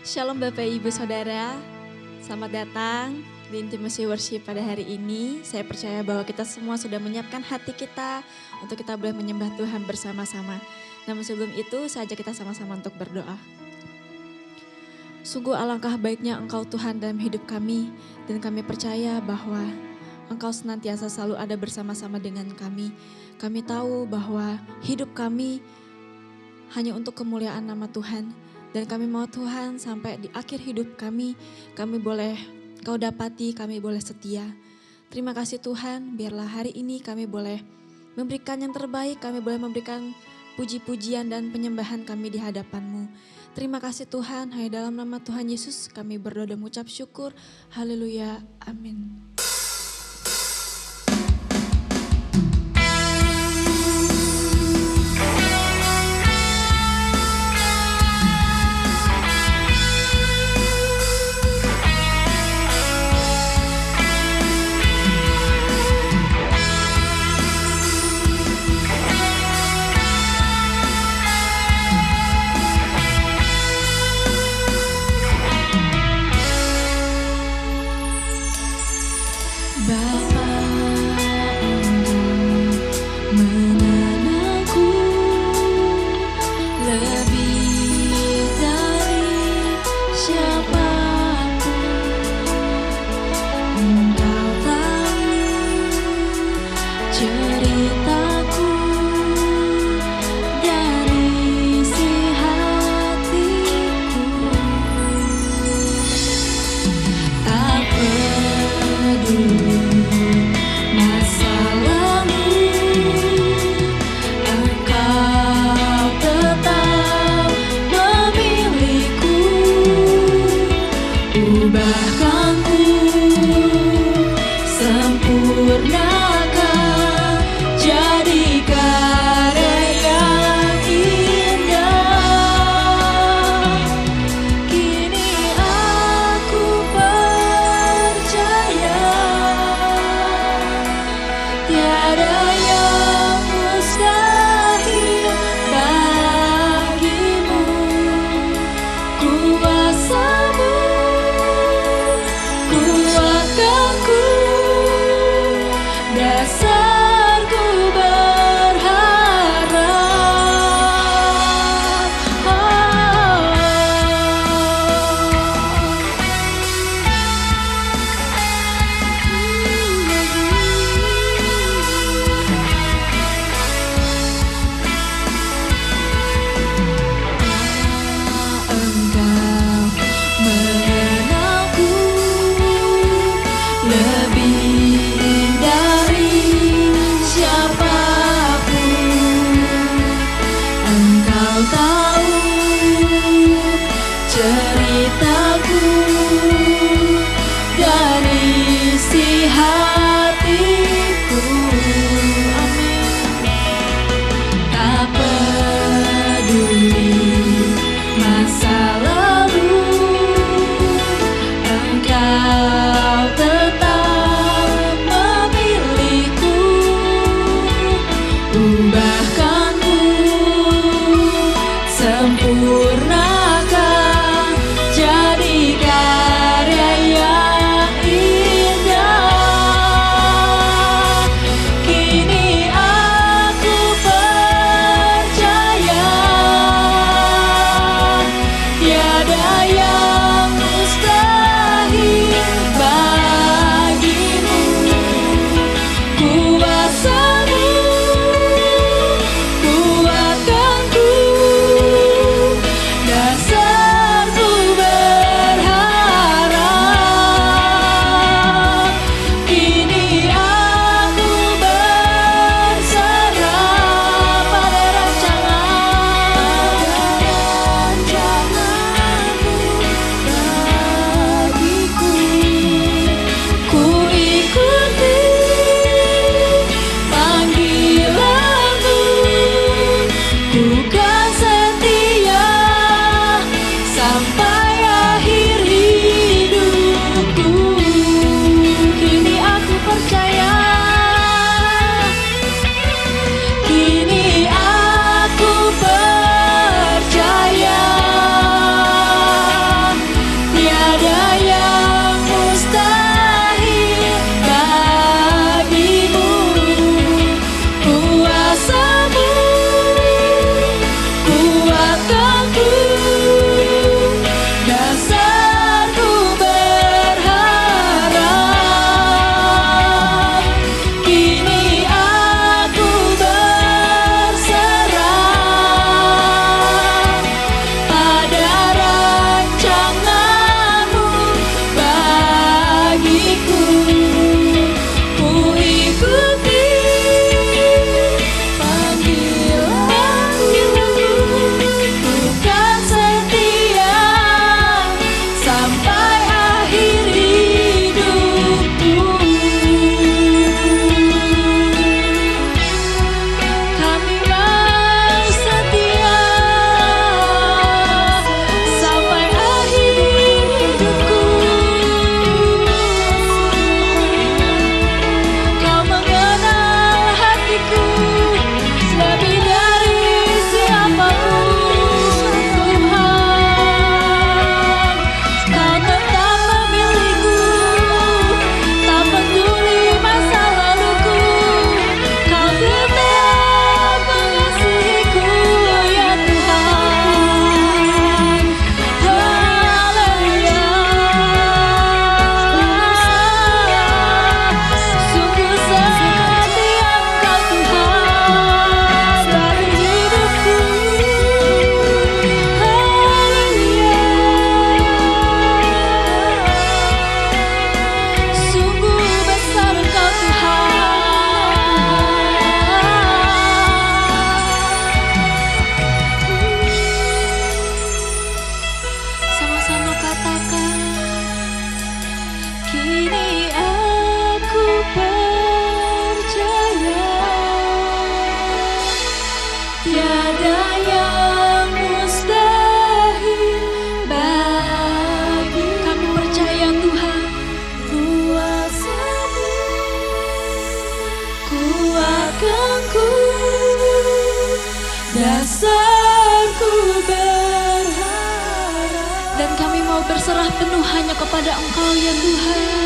Shalom Bapak Ibu Saudara, selamat datang di Intimacy Worship pada hari ini. Saya percaya bahwa kita semua sudah menyiapkan hati kita untuk kita boleh menyembah Tuhan bersama-sama. Namun sebelum itu, saya ajak kita sama-sama untuk berdoa. Sungguh alangkah baiknya Engkau Tuhan dalam hidup kami, dan kami percaya bahwa Engkau senantiasa selalu ada bersama-sama dengan kami. Kami tahu bahwa hidup kami hanya untuk kemuliaan nama Tuhan. Dan kami mau Tuhan sampai di akhir hidup kami boleh Kau dapati, kami boleh setia. Terima kasih Tuhan, biarlah hari ini kami boleh memberikan yang terbaik, kami boleh memberikan puji-pujian dan penyembahan kami di hadapan-Mu. Terima kasih Tuhan, hanya dalam nama Tuhan Yesus kami berdoa dan mengucap syukur. Haleluya, amin. kepada Engkau ya Tuhan.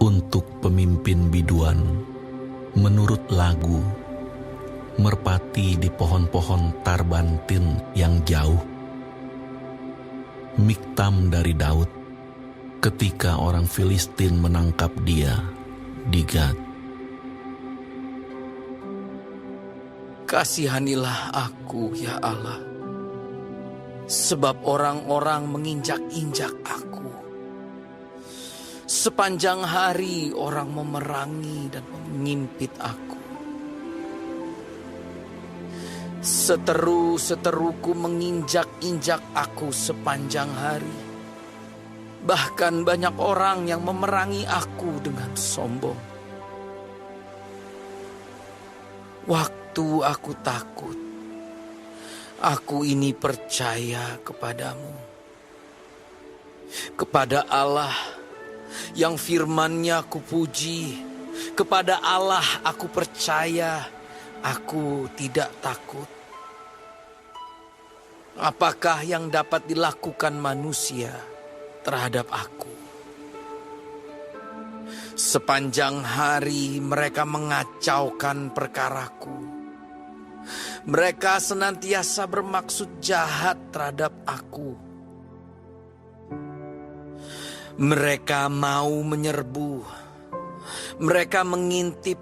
Untuk pemimpin biduan, menurut lagu, merpati di pohon-pohon tarbantin yang jauh. Miktam dari Daud, ketika orang Filistin menangkap dia di Gad. Kasihanilah aku, ya Allah, sebab orang-orang menginjak-injak aku. Sepanjang hari orang memerangi dan mengimpit aku. Seteru-seteruku menginjak-injak aku sepanjang hari. Bahkan banyak orang yang memerangi aku dengan sombong. Waktu aku takut, aku ini percaya kepadamu, kepada Allah yang firman-Nya aku puji, kepada Allah aku percaya, aku tidak takut. Apakah yang dapat dilakukan manusia terhadap aku? Sepanjang hari mereka mengacaukan perkaraku. Mereka senantiasa bermaksud jahat terhadap aku. Mereka mau menyerbu, mereka mengintip,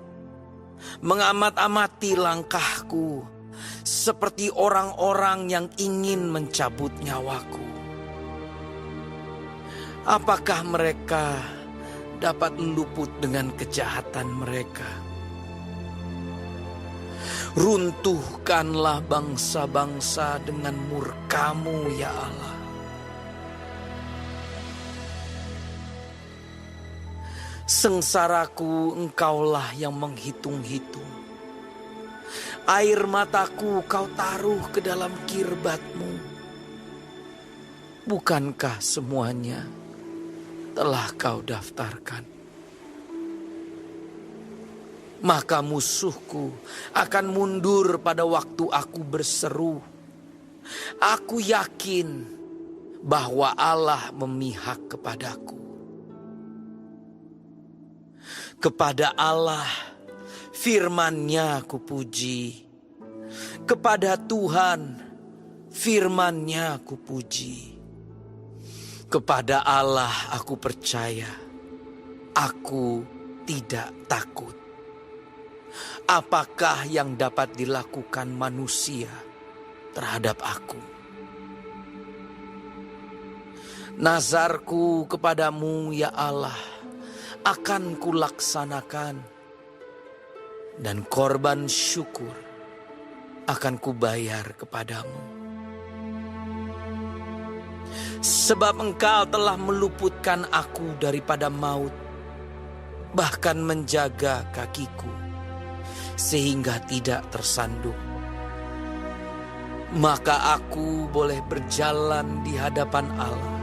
mengamat-amati langkahku, seperti orang-orang yang ingin mencabut nyawaku. Apakah mereka dapat luput dengan kejahatan mereka? Runtuhkanlah bangsa-bangsa dengan murka-Mu, ya Allah. Sengsaraku Engkaulah yang menghitung-hitung. Air mataku Kau taruh ke dalam kirbat-Mu. Bukankah semuanya telah Kau daftarkan? Maka musuhku akan mundur pada waktu aku berseru. Aku yakin bahwa Allah memihak kepadaku. Kepada Allah firman-Nya aku puji. Kepada Tuhan firman-Nya aku puji. Kepada Allah aku percaya. Aku tidak takut. Apakah yang dapat dilakukan manusia terhadap aku? Nazarku kepadamu ya Allah akan kulaksanakan, dan korban syukur akan kubayar kepadamu. Sebab Engkau telah meluputkan aku daripada maut, bahkan menjaga kakiku sehingga tidak tersandung. Maka aku boleh berjalan di hadapan Allah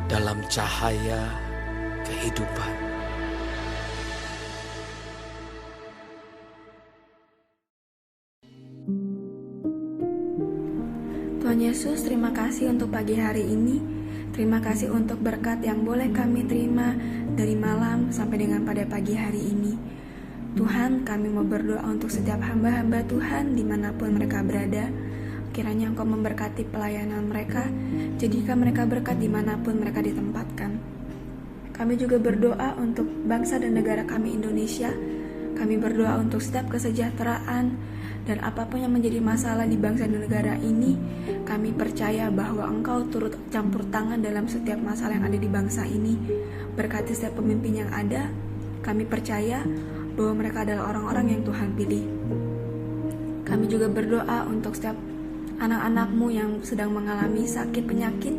dalam cahaya kehidupan. Tuhan Yesus, terima kasih untuk pagi hari ini. Terima kasih untuk berkat yang boleh kami terima dari malam sampai dengan pada pagi hari ini. Tuhan, kami mau berdoa untuk setiap hamba-hamba Tuhan dimanapun mereka berada. Kiranya Engkau memberkati pelayanan mereka, jadikan mereka berkat dimanapun mereka ditempatkan. Kami juga berdoa untuk bangsa dan negara kami Indonesia. Kami berdoa untuk setiap kesejahteraan dan apapun yang menjadi masalah di bangsa dan negara ini. Kami percaya bahwa Engkau turut campur tangan dalam setiap masalah yang ada di bangsa ini. Berkati setiap pemimpin yang ada. Kami percaya bahwa mereka adalah orang-orang yang Tuhan pilih. Kami juga berdoa untuk setiap anak-anak-Mu yang sedang mengalami sakit penyakit.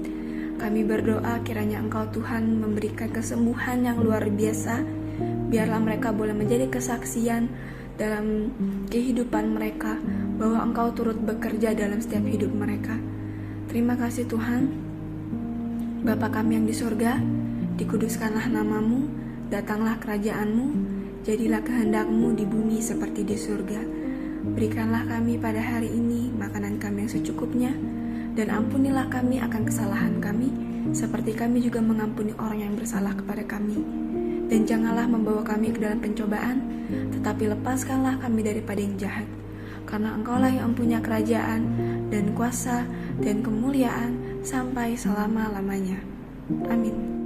Kami berdoa kiranya Engkau Tuhan memberikan kesembuhan yang luar biasa. Biarlah mereka boleh menjadi kesaksian dalam kehidupan mereka bahwa Engkau turut bekerja dalam setiap hidup mereka. Terima kasih Tuhan. Bapa kami yang di surga, dikuduskanlah nama-Mu, datanglah kerajaan-Mu, jadilah kehendak-Mu di bumi seperti di surga. Berikanlah kami pada hari ini makanan kami yang secukupnya, dan ampunilah kami akan kesalahan kami, seperti kami juga mengampuni orang yang bersalah kepada kami. Dan janganlah membawa kami ke dalam pencobaan, tetapi lepaskanlah kami daripada yang jahat. Karena Engkaulah yang punya kerajaan, dan kuasa, dan kemuliaan, sampai selama-lamanya. Amin.